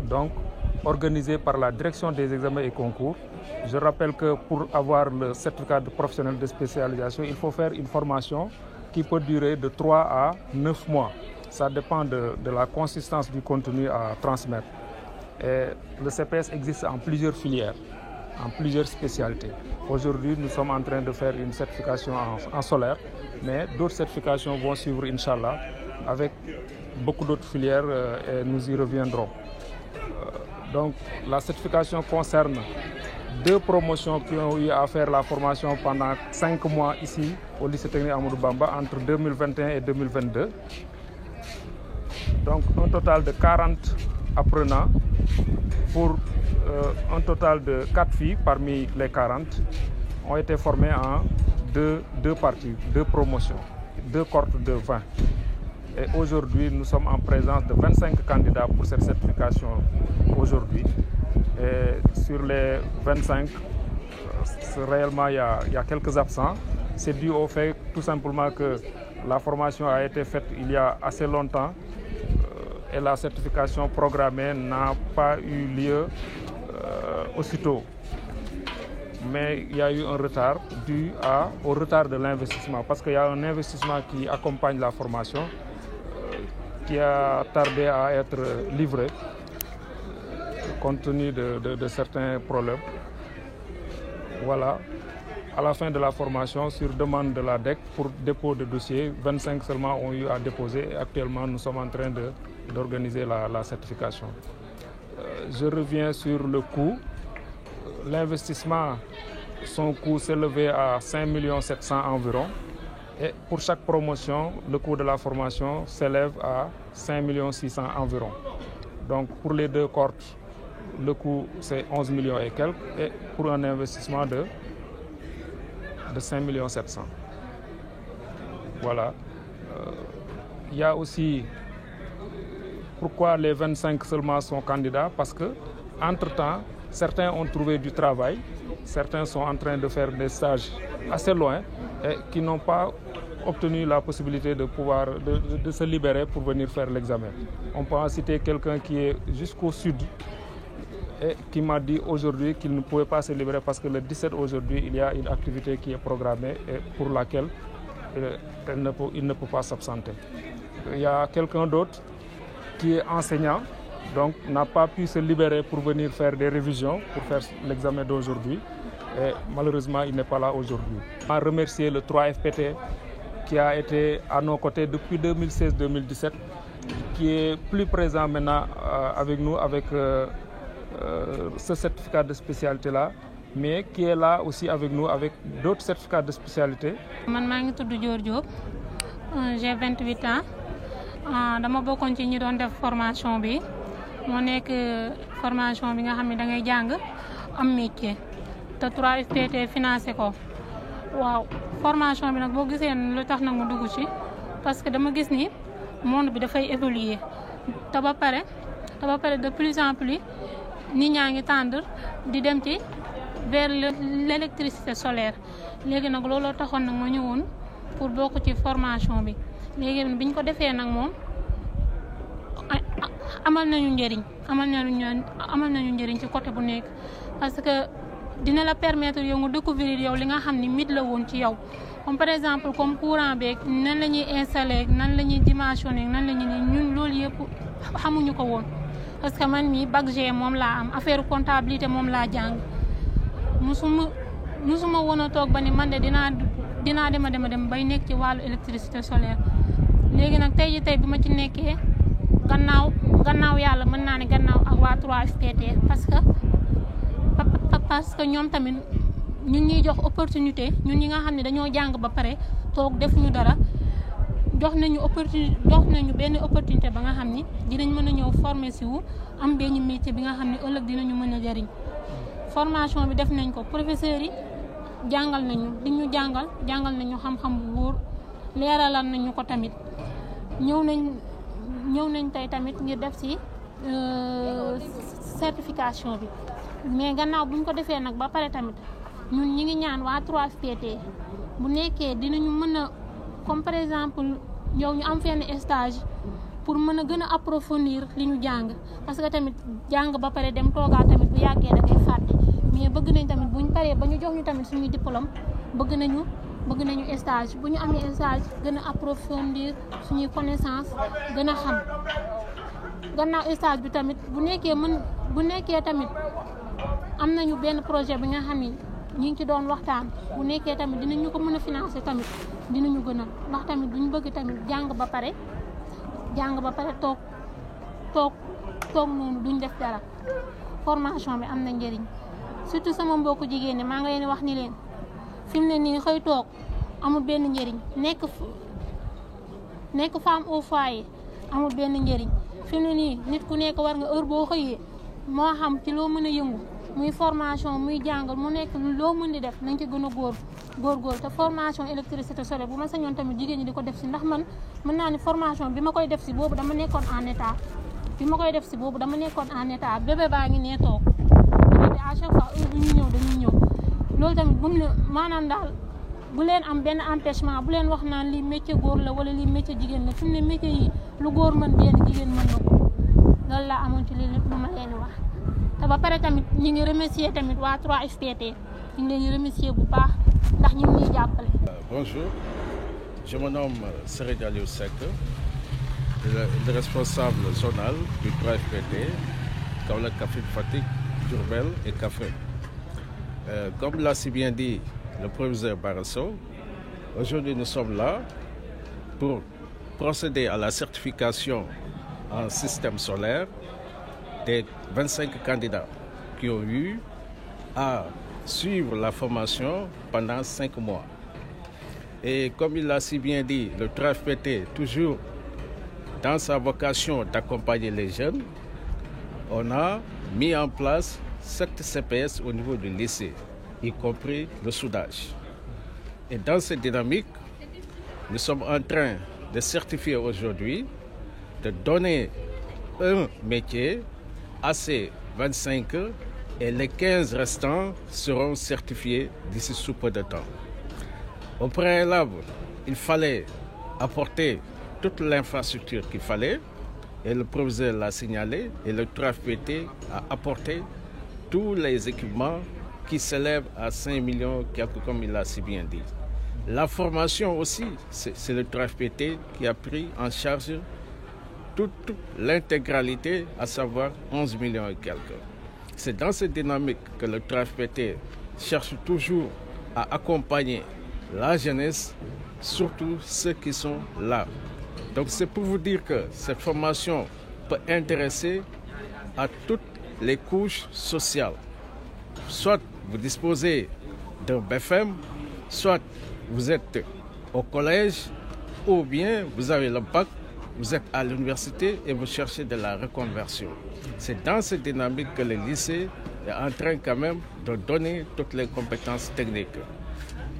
donc organisé par la direction des examens et concours. Je rappelle que pour avoir le certificat de professionnel de spécialisation, il faut faire une formation qui peut durer de 3 à 9 mois. Ça dépend de la consistance du contenu à transmettre. Et le CPS existe en plusieurs filières, en plusieurs spécialités. Aujourd'hui, nous sommes en train de faire une certification en solaire, mais d'autres certifications vont suivre, Inch'Allah, avec beaucoup d'autres filières et nous y reviendrons. Donc, la certification concerne 2 promotions qui ont eu à faire la formation pendant 5 mois ici au lycée technique Amadou Bamba entre 2021 et 2022. Donc, un total de 40 apprenants pour un total de 4 filles parmi les 40 ont été formées en deux parties, 2 promotions, 2 cohortes de 20. Et aujourd'hui, nous sommes en présence de 25 candidats pour cette certification aujourd'hui. Et sur les 25, réellement, il y a quelques absents. C'est dû au fait tout simplement que la formation a été faite il y a assez longtemps et la certification programmée n'a pas eu lieu aussitôt. Mais il y a eu un retard dû au retard de l'investissement parce qu'il y a un investissement qui accompagne la formation qui a tardé à être livré compte tenu de certains problèmes. Voilà, à la fin de la formation, sur demande de la DEC pour dépôt de dossier, 25 seulement ont eu à déposer et actuellement nous sommes en train d'organiser la certification. Je reviens sur le coût. L'investissement, son coût s'élevait à 5 700 000 environ. Et pour chaque promotion, le coût de la formation s'élève à 5 600 000 environ. Donc pour les 2 cohortes, le coût c'est 11 millions et quelques, et pour un investissement de 5 700 000. Voilà. Il y a aussi pourquoi les 25 seulement sont candidats, parce que entre-temps, certains ont trouvé du travail, certains sont en train de faire des stages assez loin et qui n'ont pas obtenu la possibilité de se libérer pour venir faire l'examen. On peut en citer quelqu'un qui est jusqu'au sud et qui m'a dit aujourd'hui qu'il ne pouvait pas se libérer parce que le 17 aujourd'hui, il y a une activité qui est programmée et pour laquelle il ne peut pas s'absenter. Il y a quelqu'un d'autre qui est enseignant, donc n'a pas pu se libérer pour venir faire des révisions, pour faire l'examen d'aujourd'hui. Et malheureusement, il n'est pas là aujourd'hui. Je remercier le 3FPT qui a été à nos côtés depuis 2016-2017, qui est plus présent maintenant avec nous, avec ce certificat de spécialité-là, mais qui est là aussi avec nous avec d'autres certificats de spécialité. J'ai 28 ans. Dama bokkoon ci ñi doon def formation bi moo nekk formation bi nga xam ne da ngay jàng am métier te 3FPT financé ko waaw formation bi nag boo gisee lu tax nag mu dugg ci parce que dama gis ni monde bi dafay évoluer te ba pare de plus en plus nit ñaa ngi tendre di dem ci vers l'électricité solaire léegi nag looloo taxoon nag ma ñëwoon pour bokk ci formation bi. léegi biñ ko defee nag moom amal nañu njëriñ ci côté bu nekk parce que dina la permettre yow nga découvrir yow li nga xam ni mythe la woon ci yow comme par exemple comme courant beeg nan la ñuy installer nan la ñuy dimensionner nan la ñuy ñun loolu yëpp xamuñu ko woon parce que man mii bac G moom laa am affaire comptabilité moom laa jàng musuma woon a toog ba ni man de dinaa dem bay nekk ci wàllu électricité solaire. léegi nag tey bi ma ci nekkee gannaaw yàlla mën naa ne gannaaw ak waa 3FPT parce que ñoom tamit ñun ñuy jox opportunité ñun ñi nga xam ne dañoo jàng ba pare toog def ñu dara jox nañu benn opportunité ba nga xam ni dinañ mën a ñëw former si wu am benn métier bi nga xam ne ëllëg dinañu mën a jariñ formation bi def nañ ko professeurs yi jàngal nañu xam-xam bu wóor leeralal nañu ko tamit ñëw nañ tey tamit ngir def ci certification bi mais gannaaw buñ ko defee nag ba pare tamit ñun ñi ngi ñaan waa 3FPT bu nekkee dinañu mën a comme par exemple yow ñu am fenn stage pour mën a gën a approfondir li ñu jàng parce que tamit jàng ba pare dem toogaa tamit bu yàggee da ngay fàtte mais bëgg nañ tamit buñ paree ba ñu jox ñu tamit suñuy diplôme bëgg nañu stage bu ñu amee stage gën a approfondir suñuy connaissance gën a xam gannaaw stage bi tamit bu nekkee tamit am nañu benn projet bi nga xam ni ñu ngi ci doon waxtaan bu nekkee tamit dinañu ko mën a financer tamit dinañu gën a ndax tamit duñ bëgg tamit jàng ba pare toog noonu duñ def dara formation bi am na njëriñ surtout sama mbokku jigéen ñi maa ngi leen wax ni leen fi mu ne nii xëy toog amul benn njëriñ nekk femme au foyer amul benn njëriñ fi mu ne nii nit ku nekk war nga heure boo xëyee moo xam ci loo mën a yëngu muy formation muy jàngal mu nekk loo mën di def nañ ci gën a góor te formation électricité solaire bu ma sañoon tamit jigéen ñi di ko def si ndax man mën naa ni formation bi ma koy def si boobu dama nekkoon en état bébé baa ngi nee toog te à chaque fois heure bu ñu ñëw dañuy ñëw loolu tamit bu mu maanaam daal bu leen am benn empêchement bu leen wax naan lii métier góor la wala lii métier jigéen la fi mu ne métier yi lu góor mën benn jigéen mën na ko loolu laa amoon ci lii lépp lu ma leen wax te ba pare tamit ñi ngi remercier tamit waa 3FPT ñu ngi leen di remercier bu baax ndax ñu ngi ñuy jàppale. Bonjour, je me nomme Serigne Aliou Seck, le responsable zonal du 3FPT, Kaolack, Kaffrine, Fatick, Diourbel et Kaffrine. Comme l'a si bien dit le professeur Barasso, aujourd'hui nous sommes là pour procéder à la certification en système solaire des 25 candidats qui ont eu à suivre la formation pendant 5 mois. Et comme il l'a si bien dit, le 3FPT, toujours dans sa vocation d'accompagner les jeunes, on a mis en place 7 CPS au niveau du lycée, y compris le soudage. Et dans cette dynamique, nous sommes en train de certifier aujourd'hui, de donner un métier à ces 25 et les 15 restants seront certifiés d'ici sous peu de temps. Au préalable, il fallait apporter toute l'infrastructure qu'il fallait et le professeur l'a signalé et le 3FPT a apporté tous les équipements qui s'élèvent à 5 millions quelque comme il l'a si bien dit. La formation aussi, c'est le 3FPT qui a pris en charge toute l'intégralité, à savoir 11 millions et quelques. C'est dans cette dynamique que le 3FPT cherche toujours à accompagner la jeunesse, surtout ceux qui sont là. Donc c'est pour vous dire que cette formation peut intéresser à toutes les couches sociales. Soit vous disposez d'un BFM, soit vous êtes au collège, ou bien vous avez le bac, vous êtes à l'université et vous cherchez de la reconversion. C'est dans cette dynamique que le lycée est en train quand même de donner toutes les compétences techniques.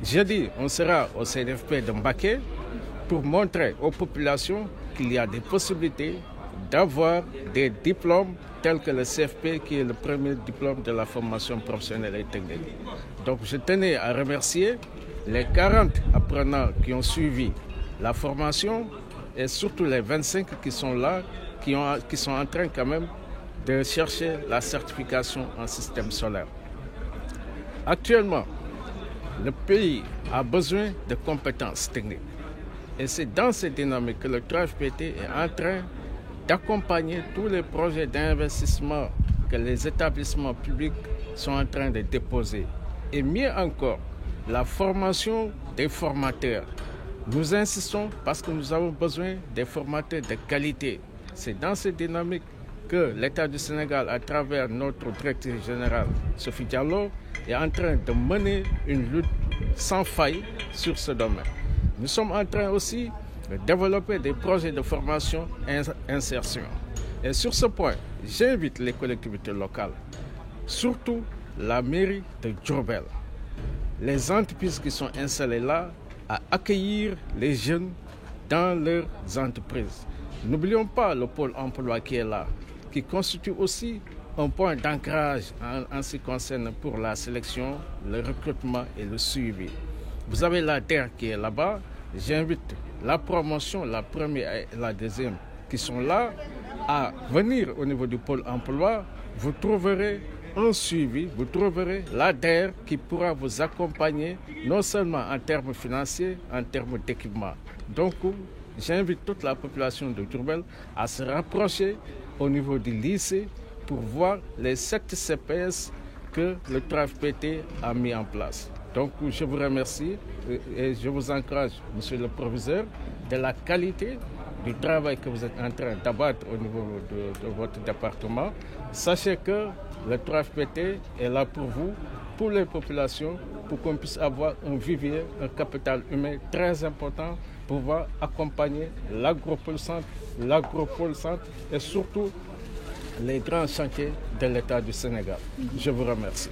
Jeudi, on sera au CNFP de Mbacké pour montrer aux populations qu'il y a des possibilités d'avoir des diplômes tels que le CFP qui est le premier diplôme de la formation professionnelle et technique. Donc je tenais à remercier les 40 apprenants qui ont suivi la formation et surtout les 25 qui sont là, qui sont en train quand même de chercher la certification en système solaire. Actuellement, le pays a besoin de compétences techniques. Et c'est dans cette dynamique que le 3FPT est en train d'accompagner tous les projets d'investissement que les établissements publics sont en train de déposer. Et mieux encore, la formation des formateurs. Nous insistons parce que nous avons besoin des formateurs de qualité. C'est dans cette dynamique que l'État du Sénégal, à travers notre directrice générale, Sophie Diallo, est en train de mener une lutte sans faille sur ce domaine. Nous sommes en train aussi de développer des projets de formation et insertion. Et sur ce point, j'invite les collectivités locales, surtout la mairie de Diourbel, les entreprises qui sont installées là, à accueillir les jeunes dans leurs entreprises. N'oublions pas le pôle emploi qui est là, qui constitue aussi un point d'ancrage en ce qui concerne pour la sélection, le recrutement et le suivi. Vous avez la terre qui est là-bas. J'invite la promotion, la première et la deuxième, qui sont là à venir au niveau du pôle emploi, vous trouverez un suivi, vous trouverez l'ADER qui pourra vous accompagner non seulement en termes financiers, en termes d'équipement. Donc, j'invite toute la population de Diourbel à se rapprocher au niveau du lycée pour voir les 7 CPS que le TRAFPT a mis en place. Donc, je vous remercie et je vous encourage, monsieur le proviseur, de la qualité du travail que vous êtes en train d'abattre au niveau de votre département. Sachez que le TRAFPT est là pour vous, pour les populations, pour qu'on puisse avoir un vivier, un capital humain très important pour pouvoir accompagner l'agropole centre et surtout les grands chantiers de l'État du Sénégal. Je vous remercie.